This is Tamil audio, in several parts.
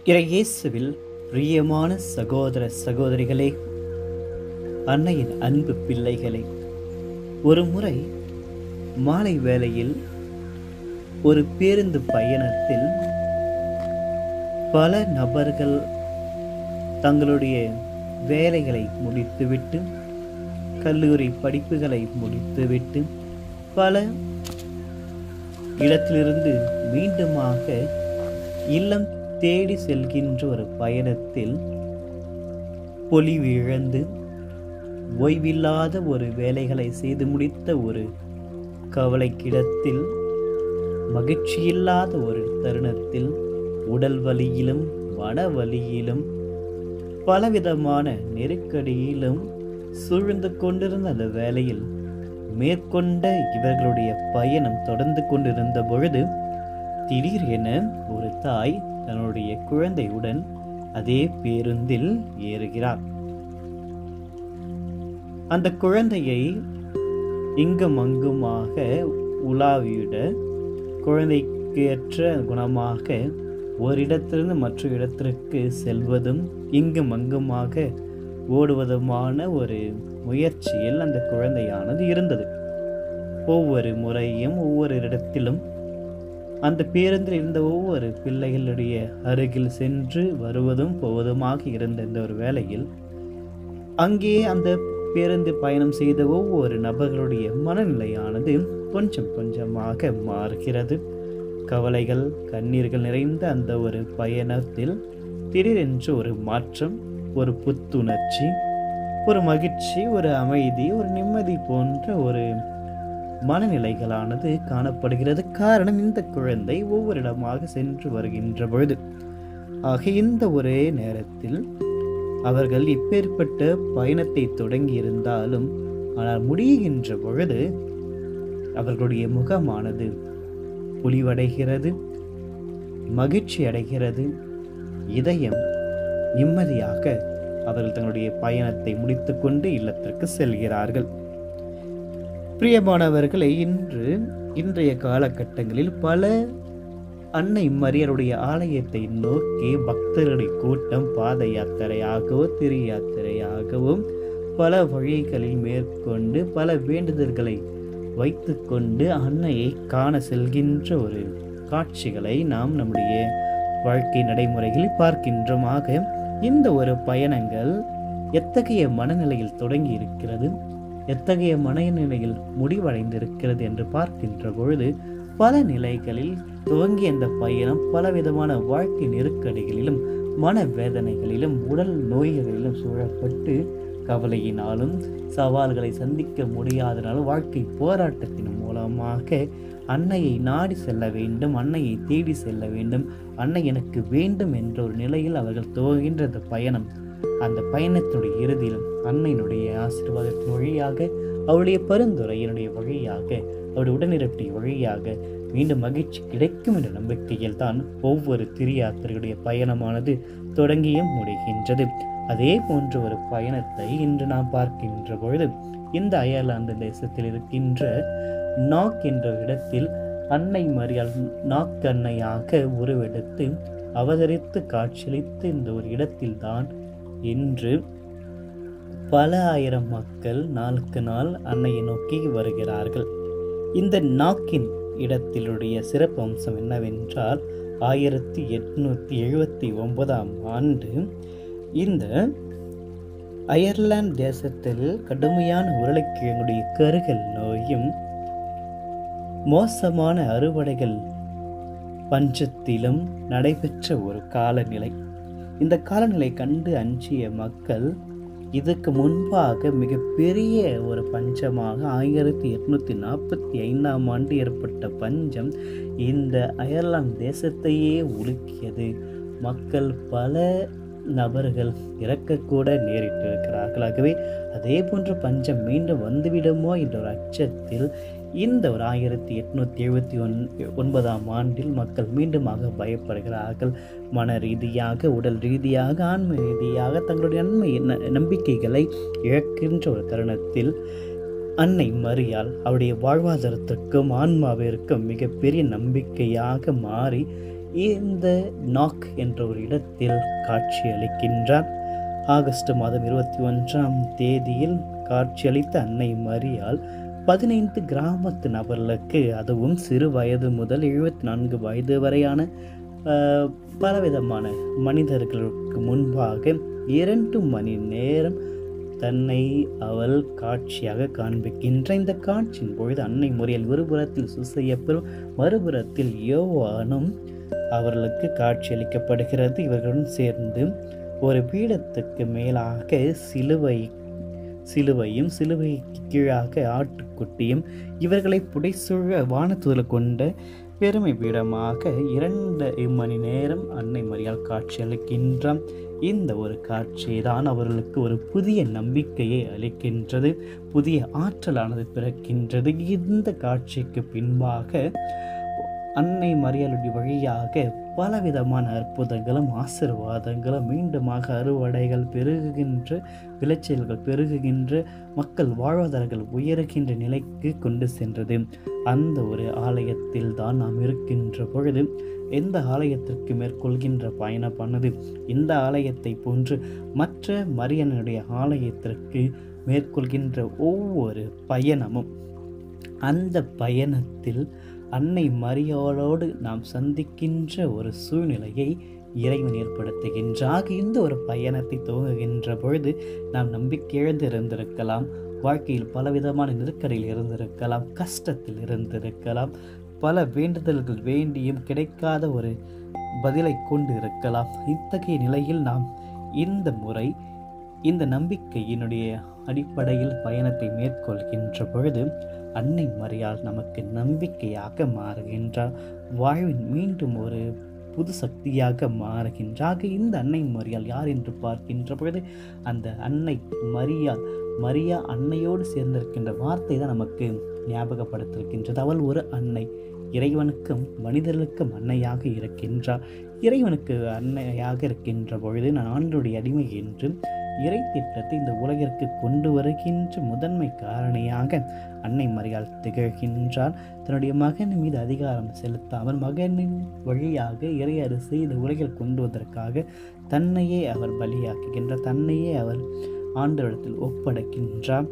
இயேசுவில் பிரியமான சகோதர சகோதரிகளே, அன்னையின் அன்பு பிள்ளைகளே, ஒரு முறை மாலை வேளையில் ஒரு பேருந்து பயணத்தில் பல நபர்கள் தங்களுடைய வேலைகளை முடித்துவிட்டு, கல்லூரி படிப்புகளை முடித்துவிட்டு, பல இடத்திலிருந்து மீண்டுமாக இல்லம் தேடி செல்கின்ற ஒரு பயணத்தில் பொலிவு இழந்து ஓய்வில்லாத ஒரு வேலைகளை செய்து முடித்த ஒரு கவலைக்கிடத்தில், மகிழ்ச்சியில்லாத ஒரு தருணத்தில், உடல் வலியிலும் மன வலியிலும் பலவிதமான நெருக்கடியிலும் சூழ்ந்து கொண்டிருந்த அந்த வேளையில் மேற்கொண்ட இவர்களுடைய பயணம் தொடர்ந்து கொண்டிருந்த பொழுது திடீரென ஒரு தாய் தன்னுடைய குழந்தையுடன் அதே பேருந்தில் ஏறுகிறார். அந்த குழந்தையை இங்கும் அங்குமாக உலாவிட, குழந்தைக்கு ஏற்ற குணமாக ஓரிடத்திலிருந்து மற்ற இடத்திற்கு செல்வதும் இங்கும் அங்குமாக ஓடுவதுமான ஒரு முயற்சியில் அந்த குழந்தையானது இருந்தது. ஒவ்வொரு முறையும் ஒவ்வொரு இடத்திலும் அந்த பேருந்தில் இருந்த ஒவ்வொரு பிள்ளைகளுடைய அருகில் சென்று வருவதும் போவதுமாக இருந்த இந்த ஒரு வேளையில், அங்கே அந்த பேருந்து பயணம் செய்த ஒவ்வொரு நபர்களுடைய மனநிலையானது கொஞ்சம் கொஞ்சமாக மாறுகிறது. கவலைகள், கண்ணீர்கள் நிறைந்த அந்த ஒரு பயணத்தில் திடீரென்று ஒரு மாற்றம், ஒரு புத்துணர்ச்சி, ஒரு மகிழ்ச்சி, ஒரு அமைதி, ஒரு நிம்மதி போன்ற ஒரு மனநிலைகளானது காணப்படுகிறது. காரணம், இந்த குழந்தை ஒவ்வொரு இடமாக சென்று வருகின்ற பொழுது. ஆக இந்த ஒரே நேரத்தில் அவர்கள் இப்பேற்பட்ட பயணத்தை தொடங்கி இருந்தாலும், ஆனால் முடிகின்ற பொழுது அவர்களுடைய முகமானது பொலிவடைகிறது, மகிழ்ச்சி அடைகிறது, இதயம் நிம்மதியாக அவர்கள் தங்களுடைய பயணத்தை முடித்துக்கொண்டு இல்லத்திற்கு செல்கிறார்கள். பிரியமானவர்களை, இன்றைய காலகட்டங்களில் பல அன்னை மரியாளுடைய ஆலயத்தை நோக்கி பக்தர்களுடைய கூட்டம் பாத யாத்திரையாகவோ திரு யாத்திரையாகவும் பல வழிகளில் மேற்கொண்டு பல வேண்டுதல்களை வைத்து கொண்டு அன்னையை காண செல்கின்ற ஒரு காட்சிகளை நாம் நம்முடைய வாழ்க்கை நடைமுறைகளில் பார்க்கின்றோம். ஆக இந்த ஒரு பயணங்கள் எத்தகைய மனநிலையில் தொடங்கி இருக்கிறது, எத்தகைய மனநிலையில் முடிவடைந்திருக்கிறது என்று பார்க்கின்ற பொழுது, பல நிலைகளில் துவங்கிய இந்த பயணம் பலவிதமான வாழ்க்கை நெருக்கடிகளிலும் மனவேதனைகளிலும் உடல் நோய்களிலும் சூழப்பட்டு, கவலையினாலும் சவால்களை சந்திக்க முடியாதனாலும் வாழ்க்கை போராட்டத்தின் மூலமாக அன்னையை நாடி செல்ல வேண்டும், அன்னையை தேடி செல்ல வேண்டும், அன்னை எனக்கு வேண்டும் என்ற ஒரு நிலையில் அவர்கள் துவங்குகின்ற இந்த பயணம், அந்த பயணத்தினுடைய இறுதியில் அன்னையினுடைய ஆசீர்வாதத்தின் வழியாக, அவருடைய பரிந்துரையினுடைய வழியாக, அவருடைய உடனிருப்பிய வழியாக மீண்டும் மகிழ்ச்சி கிடைக்கும் என்ற நம்பிக்கையில் தான் ஒவ்வொரு திரு யாத்திரையுடைய பயணமானது தொடங்கியும் முடிகின்றது. அதே போன்ற ஒரு பயணத்தை இன்று நாம் பார்க்கின்ற பொழுது, இந்த அயர்லாந்து தேசத்தில் இருக்கின்ற நாக் என்ற இடத்தில் அன்னை மரியாள் நாக் அன்னையாக உருவெடுத்து அவதரித்து காட்சியளித்து இந்த ஒரு இடத்தில்தான் இன்று பல ஆயிரம் மக்கள் நாளுக்கு நாள் அன்னையை நோக்கி வருகிறார்கள். இந்த நாக்கின் இடத்திலுடைய சிறப்பு அம்சம் என்னவென்றால், 1879 ஆண்டு இந்த அயர்லாந்து தேசத்தில் கடுமையான உருளைக்கிழங்குடைய கருகல் நோயும் மோசமான அறுவடைகள் பஞ்சத்திலும் நடைபெற்ற ஒரு காலநிலை. இந்த காலநிலை கண்டு அஞ்சிய மக்கள் இதுக்கு முன்பாக மிகப்பெரிய ஒரு பஞ்சமாக 1845 ஆண்டு ஏற்பட்ட பஞ்சம் இந்த அயர்லாந்து தேசத்தையே உலுக்கியது. மக்கள் பல நபர்கள் இறக்கக்கூட நேரிட்டிருக்கிறார்கள். ஆகவே அதே போன்ற பஞ்சம் மீண்டும் வந்துவிடுமோ என்ற ஒரு அச்சத்தில் இந்த ஒரு 1879 ஆண்டில் மக்கள் மீண்டுமாக பயப்படுகிறார்கள். மன ரீதியாக, உடல் ரீதியாக, ஆன்ம ரீதியாக தங்களுடைய நம்பிக்கைகளை இழக்கின்ற ஒரு தருணத்தில் அன்னை மரியாள் அவருடைய வாழ்வாதாரத்திற்கும் ஆன்மாவிற்கும் மிகப்பெரிய நம்பிக்கையாக மாறி இந்த நாக் என்ற ஒரு இடத்தில் காட்சியளிக்கின்றார். ஆகஸ்ட் மாதம் 21ஆம் தேதியில் காட்சியளித்த அன்னை மரியாள் 15 கிராமத்து நபர்களுக்கு, அதுவும் சிறு வயது முதல் 74 வயது வரையான பலவிதமான மனிதர்களுக்கு முன்பாக 2 மணி நேரம் தன்னை அவள் காட்சியாக காண்பிக்கின்ற இந்த காட்சியின் பொழுது அன்னை மரியாள் ஒரு புறத்தில் சூசையப்பரும் மறுபுறத்தில் யோவானும் அவர்களுக்கு காட்சியளிக்கப்படுகிறது. இவர்களுடன் சேர்ந்து ஒரு பீடத்துக்கு மேலாக சிலுவையும் சிலுவைக்கு கீழாக ஆட்டுக்குட்டியும் இவர்களை புடைசூழ வானதூதர் கொண்ட பெருமை பீடமாக 2 மணி நேரம் அன்னை மரியாள் காட்சியளிக்கின்றார். இந்த ஒரு காட்சி தான் அவர்களுக்கு ஒரு புதிய நம்பிக்கையை அளிக்கின்றது, புதிய ஆற்றலானது பிறக்கின்றது. இந்த காட்சிக்கு பின்பாக அன்னை மரியாளுடைய வழியாக பலவிதமான அற்புதங்களும் ஆசீர்வாதங்களும் மீண்டுமாக அறுவடைகள் பெருகுகின்ற, விளைச்சல்கள் பெருகுகின்ற, மக்கள் வாழ்வாதாரங்கள் உயருகின்ற நிலைக்கு கொண்டு சென்றது. அந்த ஒரு ஆலயத்தில் தான் நாம் இருக்கின்ற பொழுது எந்த ஆலயத்திற்கு மேற்கொள்கின்ற பயணமானது இந்த ஆலயத்தை போன்று மற்ற மரியனுடைய ஆலயத்திற்கு மேற்கொள்கின்ற ஒவ்வொரு பயணமும், அந்த பயணத்தில் அன்னை மரியாளோடு நாம் சந்திக்கின்ற ஒரு சூழ்நிலையை இறைவன் ஏற்படுத்துகின்றாக. இந்த ஒரு பயணத்தை துவங்குகின்ற பொழுது நாம் நம்பிக்கை இழந்து இருந்திருக்கலாம், வாழ்க்கையில் பலவிதமான நெருக்கடியில் இருந்திருக்கலாம், கஷ்டத்தில் இருந்திருக்கலாம், பல வேண்டுதல்கள் வேண்டியும் கிடைக்காத ஒரு பதிலை கொண்டு இருக்கலாம். இத்தகைய நிலையில் நாம் இந்த முறை இந்த நம்பிக்கையினுடைய அடிப்படையில் பயணத்தை மேற்கொள்கின்ற பொழுது அன்னை மரியாள் நமக்கு நம்பிக்கையாக மாறுகின்றார், வாழ்வின் மீண்டும் ஒரு புது சக்தியாக மாறுகின்றாக. இந்த அன்னை மரியாள் யார் என்று பார்க்கின்ற பொழுது அந்த அன்னை மரியா அன்னையோடு சேர்ந்திருக்கின்ற வார்த்தை தான் நமக்கு ஞாபகப்படுத்திருக்கின்றது. அவள் ஒரு அன்னை, இறைவனுக்கும் மனிதர்களுக்கும் அன்னையாக இருக்கின்றார். இறைவனுக்கு அன்னையாக இருக்கின்ற பொழுது நான் ஆண்டவருடைய அடிமை என்று இறை திட்டத்தை இந்த உலகிற்கு கொண்டு வருகின்ற முதன்மை காரணியாக அன்னை மரியாள் திகழ்கின்றார். தன்னுடைய மகன் மீது அதிகாரம் செலுத்தாமல் மகனின் வழியாக இறை அரசை இந்த உலகில் கொண்டு வருவதற்காக தன்னையே அவர் பலியாக்குகின்றார், தன்னையே அவர் ஆண்டவரிடத்தில் ஒப்படைக்கின்றார்.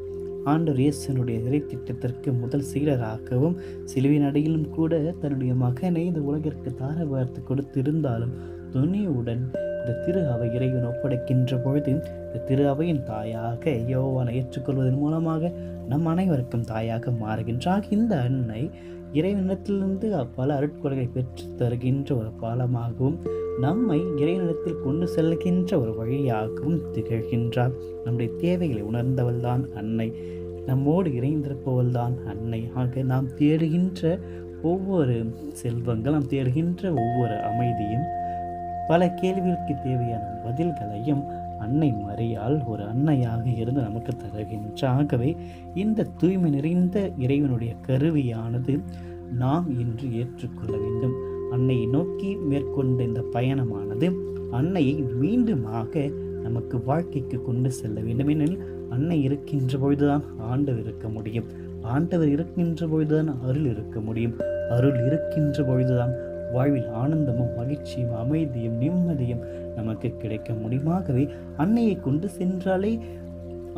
ஆண்டவர் இயேசுனுடைய இறை திட்டத்திற்கு முதல் சீடராகவும் சிலுவையின் அடியிலும் கூட தன்னுடைய மகனை இந்த உலகிற்கு தார வார்த்து கொடுத்திருந்தாலும் துணியுடன் இந்த திரு அவை இறைவன் ஒப்படைக்கின்ற பொழுது இந்த திரு அவையின் தாயாக யோவானை ஏற்றுக்கொள்வதன் மூலமாக நம் அனைவருக்கும் தாயாக மாறுகின்றார். இந்த அன்னை இறைவனிடத்திலிருந்து பல அருட்கொடைகளை பெற்று தருகின்ற ஒரு பாலமாகவும் நம்மை இறைவனிடத்தில் கொண்டு செல்கின்ற ஒரு வழியாகவும் திகழ்கின்றார். நம்முடைய தேவைகளை உணர்ந்தவள் தான் அன்னை, நம்மோடு இணைந்திருப்பவள் தான் அன்னை. ஆக நாம் தேடுகின்ற ஒவ்வொரு செல்வங்கள், நாம் தேடுகின்ற ஒவ்வொரு அமைதியும், பல கேள்விகளுக்கு தேவையான பதில்களையும் அன்னை மரியாள் ஒரு அன்னையாக இருந்து நமக்கு தருகின்றாகவே இந்த தூய்மை நிறைந்த இறைவனுடைய கருவியானது நாம் இன்று ஏற்றுக்கொள்ள வேண்டும். அன்னையை நோக்கி மேற்கொண்ட இந்த பயணமானது அன்னையை மீண்டுமாக நமக்கு வாழ்க்கைக்கு கொண்டு செல்ல வேண்டும். எனில் அன்னை இருக்கின்ற பொழுதுதான் ஆண்டவர் இருக்க முடியும், ஆண்டவர் இருக்கின்ற பொழுதுதான் அருள் இருக்க முடியும், அருள் இருக்கின்ற பொழுதுதான் வாழ்வில் ஆனந்தமும் மகிழ்ச்சியும் அமைதியும் நிம்மதியும் நமக்கு கிடைக்க முடியுமாகவே அன்னையை கொண்டு சென்றாலே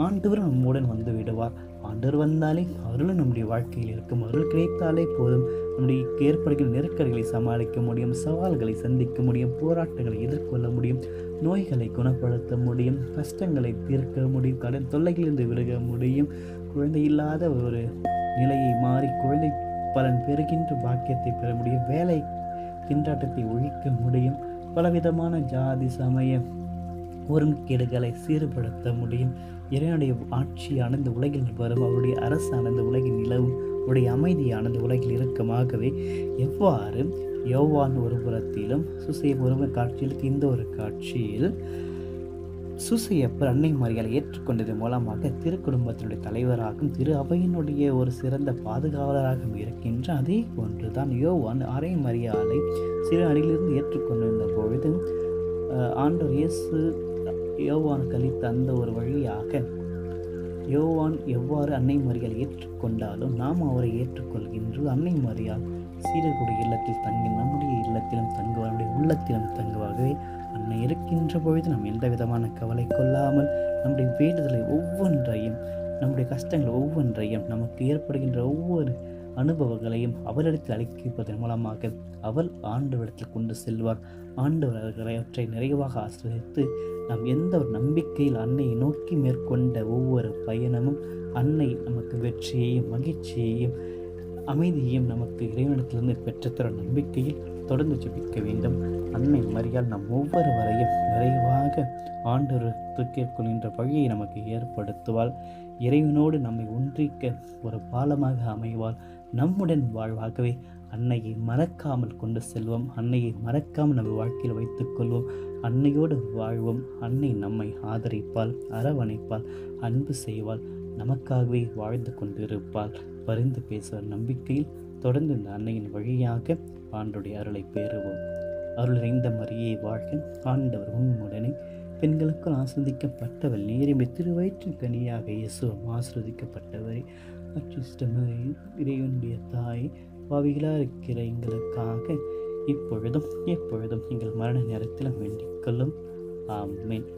ஆண்டவர் நம்முடன் வந்து விடுவார். ஆண்டவர் வந்தாலே அருளும் நம்முடைய வாழ்க்கையில் இருக்கும். அருள் கிடைத்தாலே போதும், நம்முடைய ஏற்படுகிற நெருக்கடிகளை சமாளிக்க முடியும், சவால்களை சந்திக்க முடியும், போராட்டங்களை எதிர்கொள்ள முடியும், நோய்களை குணப்படுத்த முடியும், கஷ்டங்களை தீர்க்க முடியும், கடன் தொல்லைகளிலிருந்து விலக முடியும், குழந்தை இல்லாத ஒரு நிலையை மாறி குழந்தை பலன் பெறுகின்ற பாக்கியத்தை பெற முடியும், வேலை திண்டாட்டத்தை ஒழிக்க முடியும், பலவிதமான ஜாதி சமய ஒருங்கேடுகளை சீர்படுத்த முடியும். இறைவனுடைய ஆட்சியானது உலகில் வரும், அவருடைய அரசானது உலகில் நிலவும், அவருடைய அமைதியானது உலகில் இருக்கமாகவே எவ்வாறு யோவான் ஒரு புறத்திலும் சூசையப்பர் ஒரு காட்சியில், இந்த ஒரு காட்சியில் சூசையப்பர் அன்னை மரியாளை ஏற்றுக்கொண்டதன் மூலமாக திருக்குடும்பத்தினுடைய தலைவராகவும் திரு அவையினுடைய ஒரு சிறந்த பாதுகாவலராகவும் இருக்கின்ற அதே போன்றுதான் யோவான் அரை மரியாளை சிறு அடியிலிருந்து ஏற்றுக்கொண்டிருந்த பொழுது ஆண்டவர் இயேசு யோவானுக்கு அளித்த அந்த ஒரு வழியாக யோவான் எவ்வாறு அன்னை மரியாளை ஏற்றுக்கொண்டாலும் நாம் அவரை ஏற்றுக்கொள்கின்ற அன்னை மரியாள் சீடர்களுடைய இல்லத்தில் தங்கி நம்முடைய இல்லத்திலும் தங்குவார், நம்முடைய உள்ளத்திலும் தங்குவாகவே அன்னை இருக்கின்ற பொழுது நாம் எந்த விதமான கவலை கொள்ளாமல் நம்முடைய வேண்டுதலை ஒவ்வொன்றையும், நம்முடைய கஷ்டங்கள் ஒவ்வொன்றையும், நமக்கு ஏற்படுகின்ற ஒவ்வொரு அனுபவங்களையும் அவரிடத்தில் அளிப்பதன் மூலமாக அவள் ஆண்டவரிடத்தில் கொண்டு செல்வார். ஆண்டவர் அவற்றை நிறைவாக ஆசிரியத்து நாம் எந்த ஒரு நம்பிக்கையில் அன்னையை நோக்கி மேற்கொண்ட ஒவ்வொரு பயணமும் அன்னை நமக்கு வெற்றியையும் மகிழ்ச்சியையும் அமைதியையும் நமக்கு இறைவனத்திலிருந்து பெற்றுத்தர நம்பிக்கையில் தொடர்ந்து ஜெபிக்க வேண்டும். அன்னை மரியாள் நம் ஒவ்வொருவரையும் நிறைவாக ஆண்டவருக்கு கேட்கொள்கின்ற வழியை நமக்கு ஏற்படுத்துவாள். இறைவனோடு நம்மை ஒன்றிக்க ஒரு பாலமாக அமைவாள். நம்முடன் வாழ்வாகவே அன்னையை மறக்காமல் கொண்டு செல்வோம். அன்னையை மறக்காமல் நம்ம வாழ்க்கையில் வைத்துக்கொள்வோம். அன்னையோடு வாழ்வோம். அன்னை நம்மை ஆதரிப்பாள், அரவணைப்பாள், அன்பு செய்வாள், நமக்காகவே வாழ்ந்து கொண்டிருப்பாள். பரிந்து பேசுகிற நம்பிக்கையில் தொடர்ந்து இந்த அன்னையின் வழியாக ஆண்டுடைய அருளை பெறுவோம். அருள் நிறைந்த மரியே வாழ்க, ஆண்டவர் உம்முடனே, பெண்களுக்குள் ஆஸ்வதிக்கப்பட்டவள் நீரிமை திருவயிற்றின் கனியாக இயேசுவும் ஆஸ்வதிக்கப்பட்டவரே. அச்சிஷ்டமரே, இறைவனுடைய தாய், பாவிகளாக இருக்கிற எங்களுக்காக இப்பொழுதும் எப்பொழுதும் எங்கள் மரண நேரத்திலும் வேண்டிக் கொள்ளும். ஆமென்.